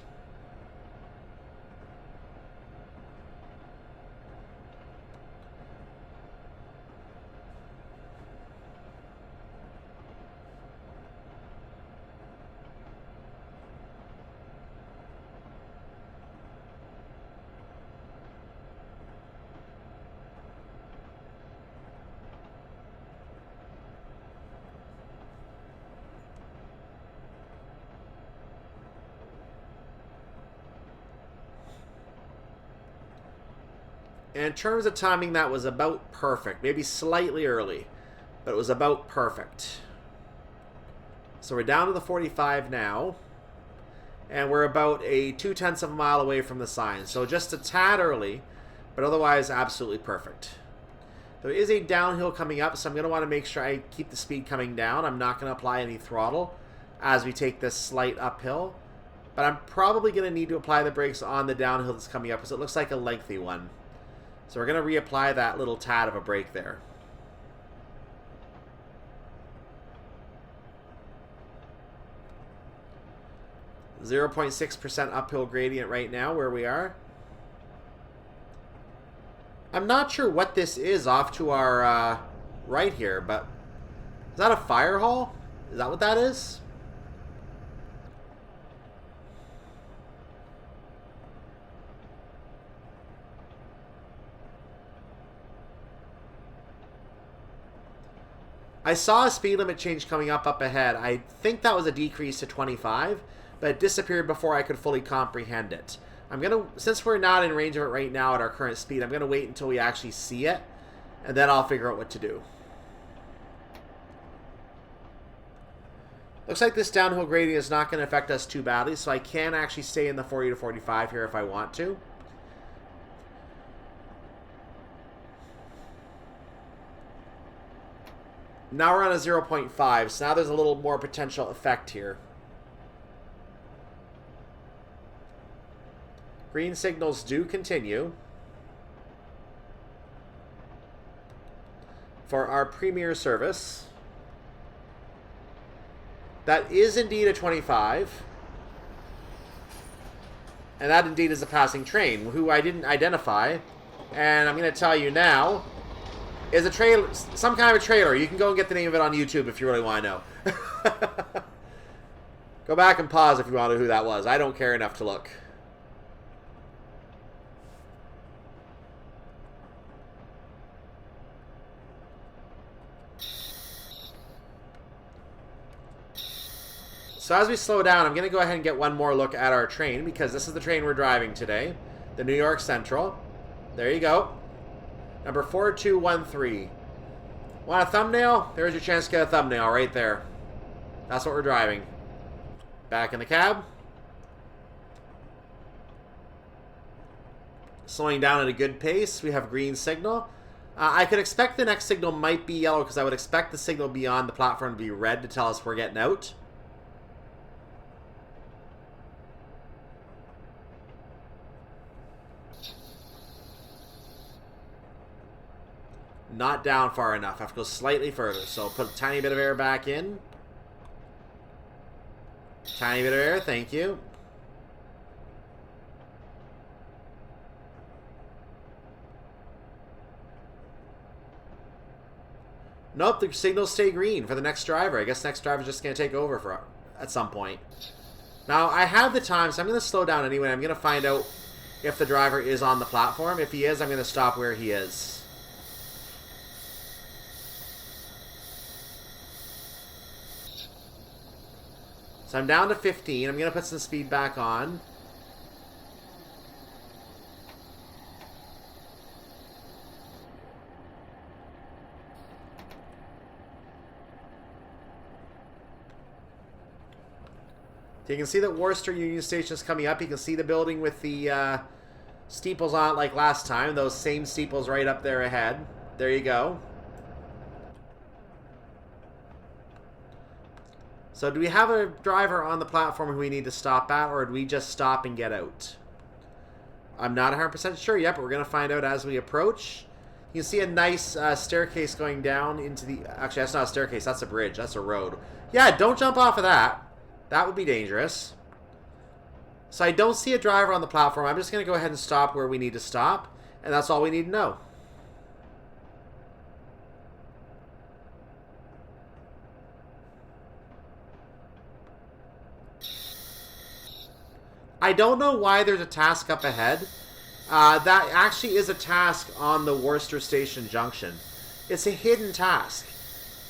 In terms of timing, that was about perfect. Maybe slightly early, but it was about perfect. So we're down to the 45 now, and we're about a 0.2 of a mile away from the sign. So just a tad early, but otherwise absolutely perfect. There is a downhill coming up, so I'm going to want to make sure I keep the speed coming down. I'm not going to apply any throttle as we take this slight uphill, but I'm probably going to need to apply the brakes on the downhill that's coming up because it looks like a lengthy one. So we're going to reapply that little tad of a brake there. .6% uphill gradient right now where we are. I'm not sure what this is off to our right here, but is that a fire hall? Is that what that is? I saw a speed limit change coming up ahead. I think that was a decrease to 25, but it disappeared before I could fully comprehend it. I'm going to, since we're not in range of it right now at our current speed, I'm going to wait until we actually see it, and then I'll figure out what to do. Looks like this downhill gradient is not going to affect us too badly, so I can actually stay in the 40 to 45 here if I want to. Now we're on a 0.5, so now there's a little more potential effect here. Green signals do continue for our premier service. That is indeed a 25. And that indeed is a passing train, who I didn't identify. And I'm going to tell you now, is a trailer, some kind of a trailer. You can go and get the name of it on YouTube if you really want to know. Go back and pause if you want to know who that was. I don't care enough to look. So as we slow down, I'm going to go ahead and get one more look at our train, because this is the train we're driving today. The New York Central. There you go. Number 4213. Want a thumbnail? There's your chance to get a thumbnail right there. That's what we're driving. Back in the cab. Slowing down at a good pace. We have green signal. I could expect the next signal might be yellow because I would expect the signal beyond the platform to be red to tell us we're getting out. Not down far enough. I have to go slightly further. So put a tiny bit of air back in. Tiny bit of air, thank you. Nope, the signals stay green for the next driver. I guess next driver's just going to take over for at some point. Now, I have the time, so I'm going to slow down anyway. I'm going to find out if the driver is on the platform. If he is, I'm going to stop where he is. So I'm down to 15. I'm going to put some speed back on. You can see that Worcester Union Station is coming up. You can see the building with the steeples on it like last time. Those same steeples right up there ahead. There you go. So do we have a driver on the platform who we need to stop at, or do we just stop and get out? I'm not 100% sure yet, but we're going to find out as we approach. You can see a nice staircase going down into the... Actually, that's not a staircase. That's a bridge. That's a road. Yeah, don't jump off of that. That would be dangerous. So I don't see a driver on the platform. I'm just going to go ahead and stop where we need to stop. And that's all we need to know. I don't know why there's a task up ahead. That actually is a task on the Worcester Station Junction. It's a hidden task.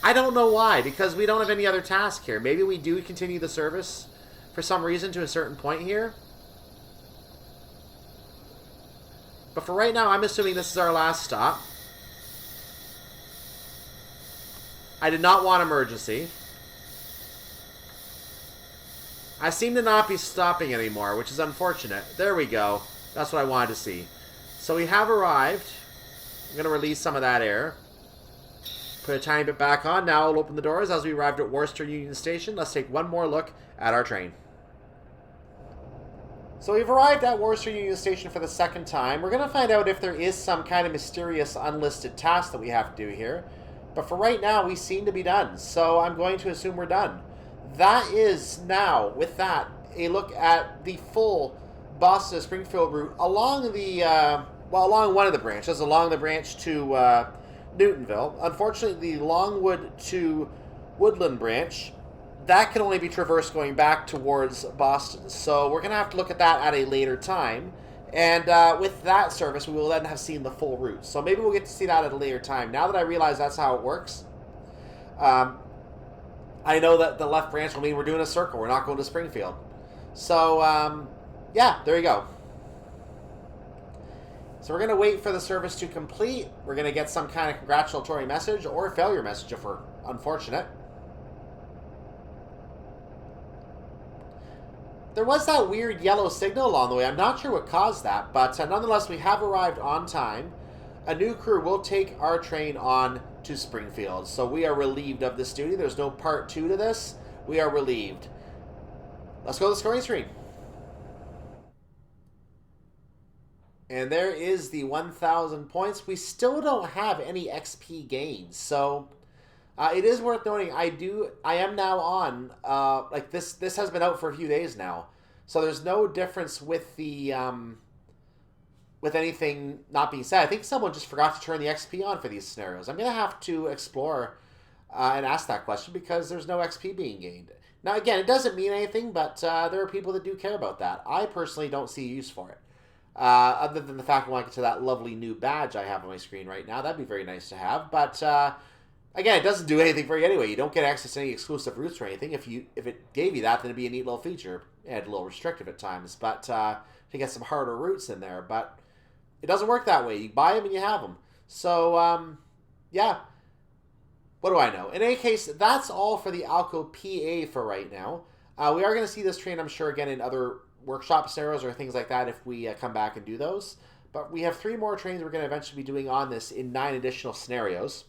I don't know why, because we don't have any other task here. Maybe we do continue the service for some reason to a certain point here. But for right now, I'm assuming this is our last stop. I did not want emergency. I seem to not be stopping anymore, which is unfortunate. There we go. That's what I wanted to see. So we have arrived. I'm going to release some of that air. Put a tiny bit back on. Now I'll open the doors as we arrived at Worcester Union Station. Let's take one more look at our train. So we've arrived at Worcester Union Station for the second time. We're going to find out if there is some kind of mysterious unlisted task that we have to do here. But for right now, we seem to be done. So I'm going to assume we're done. That is now, with that, a look at the full Boston to Springfield route along the, along one of the branches, along the branch to Newtonville. Unfortunately, the Longwood to Woodland branch, that can only be traversed going back towards Boston. So we're going to have to look at that at a later time. And with that service, we will then have seen the full route. So maybe we'll get to see that at a later time. Now that I realize that's how it works, I know that the left branch will mean we're doing a circle. We're not going to Springfield. So, yeah, there you go. So we're going to wait for the service to complete. We're going to get some kind of congratulatory message or a failure message if we're unfortunate. There was that weird yellow signal along the way. I'm not sure what caused that, but nonetheless, we have arrived on time. A new crew will take our train on to Springfield. So we are relieved of this duty. There's no part 2 to this. We are relieved. Let's go to the scoring screen. And there is the 1,000 points. We still don't have any XP gains. So it is worth noting, I am now on, like this has been out for a few days now. So there's no difference with the, with anything not being said. I think someone just forgot to turn the XP on for these scenarios. I'm going to have to explore and ask that question because there's no XP being gained. Now, again, it doesn't mean anything, but there are people that do care about that. I personally don't see use for it. Other than the fact when I get to that lovely new badge I have on my screen right now. That'd be very nice to have. But, again, it doesn't do anything for you anyway. You don't get access to any exclusive routes or anything. If it gave you that, then it'd be a neat little feature. And a little restrictive at times, but to get some harder routes in there. But it doesn't work that way. You buy them and you have them. So, yeah. What do I know? In any case, that's all for the Alco PA for right now. We are going to see this train, I'm sure, again in other workshop scenarios or things like that if we come back and do those. But we have 3 more trains we're going to eventually be doing on this in 9 additional scenarios.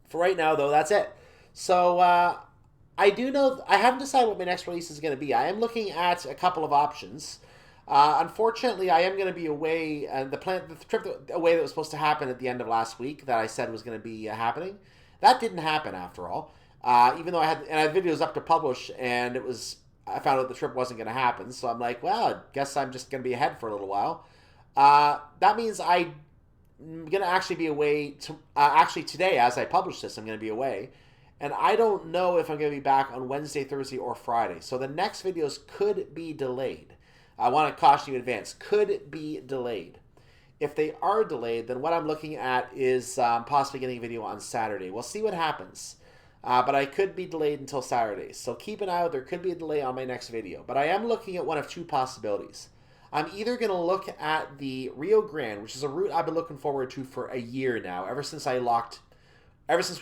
For right now, though, that's it. So I do know I haven't decided what my next release is going to be. I am looking at a couple of options. Unfortunately, I am going to be away, and the trip away that was supposed to happen at the end of last week that I said was going to be happening, that didn't happen after all. Even though I had videos up to publish, and I found out the trip wasn't going to happen. So I'm like, well, I guess I'm just going to be ahead for a little while. That means I'm going to actually be away. Actually, today, as I publish this, I'm going to be away. And I don't know if I'm going to be back on Wednesday, Thursday, or Friday. So the next videos could be delayed. I want to caution you in advance. Could be delayed. If they are delayed, then what I'm looking at is possibly getting a video on Saturday. We'll see what happens. But I could be delayed until Saturday. So keep an eye out. There could be a delay on my next video. But I am looking at one of 2 possibilities. I'm either going to look at the Rio Grande, which is a route I've been looking forward to for a year now. Ever since we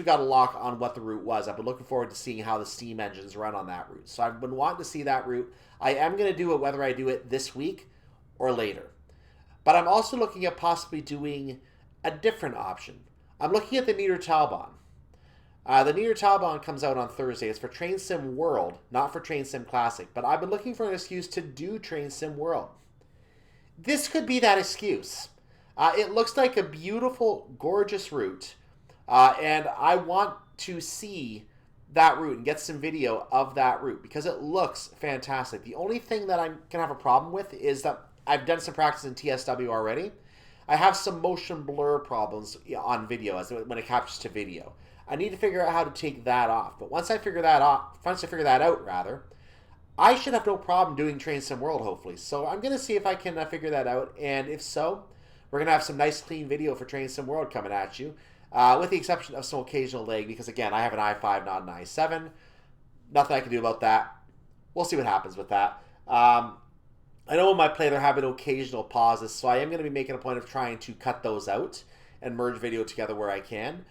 got a lock on what the route was, I've been looking forward to seeing how the steam engines run on that route. So I've been wanting to see that route. I am going to do it whether I do it this week or later. But I'm also looking at possibly doing a different option. I'm looking at the Newtonville. The Newtonville comes out on Thursday. It's for Train Sim World, not for Train Sim Classic. But I've been looking for an excuse to do Train Sim World. This could be that excuse. It looks like a beautiful, gorgeous route. And I want to see that route and get some video of that route because it looks fantastic. The only thing that I'm going to have a problem with is that I've done some practice in TSW already. I have some motion blur problems on video when it captures to video. I need to figure out how to take that off. But once I figure that out, I should have no problem doing Train Sim World, hopefully. So I'm going to see if I can figure that out. And if so, we're going to have some nice, clean video for Train Sim World coming at you. With the exception of some occasional lag, because again, I have an i5, not an i7. Nothing I can do about that. We'll see what happens with that. I know in my play there have been occasional pauses, so I am going to be making a point of trying to cut those out and merge video together where I can,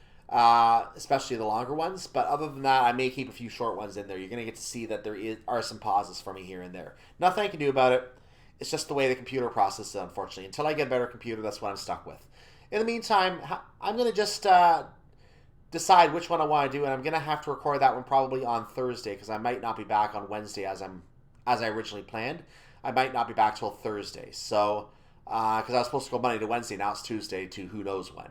especially the longer ones. But other than that, I may keep a few short ones in there. You're going to get to see that there are some pauses for me here and there. Nothing I can do about it. It's just the way the computer processes it, unfortunately. Until I get a better computer, that's what I'm stuck with. In the meantime, I'm going to just decide which one I want to do, and I'm going to have to record that one probably on Thursday because I might not be back on Wednesday as I originally planned. I might not be back till Thursday, so because I was supposed to go Monday to Wednesday, now it's Tuesday to who knows when.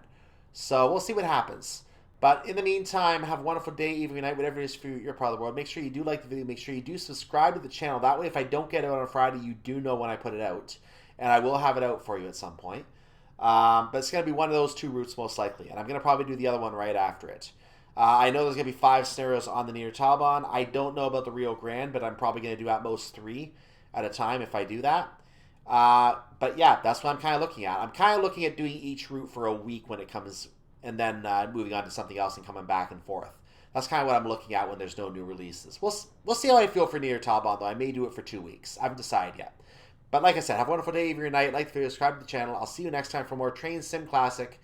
So we'll see what happens. But in the meantime, have a wonderful day, evening, night, whatever it is for your part of the world. Make sure you do like the video. Make sure you do subscribe to the channel. That way, if I don't get it out on Friday, you do know when I put it out, and I will have it out for you at some point. But it's going to be one of those 2 routes most likely. And I'm going to probably do the other one right after it. I know there's going to be 5 scenarios on the Newtonville. I don't know about the Rio Grande, but I'm probably going to do at most 3 at a time if I do that. But yeah, that's what I'm kind of looking at. I'm kind of looking at doing each route for a week when it comes, and then moving on to something else and coming back and forth. That's kind of what I'm looking at when there's no new releases. We'll see how I feel for Newtonville, though. I may do it for 2 weeks. I haven't decided yet. But like I said, have a wonderful day, evening, night. Like the video, subscribe to the channel. I'll see you next time for more Train Sim Classic.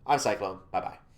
I'm Cyclone. Bye-bye.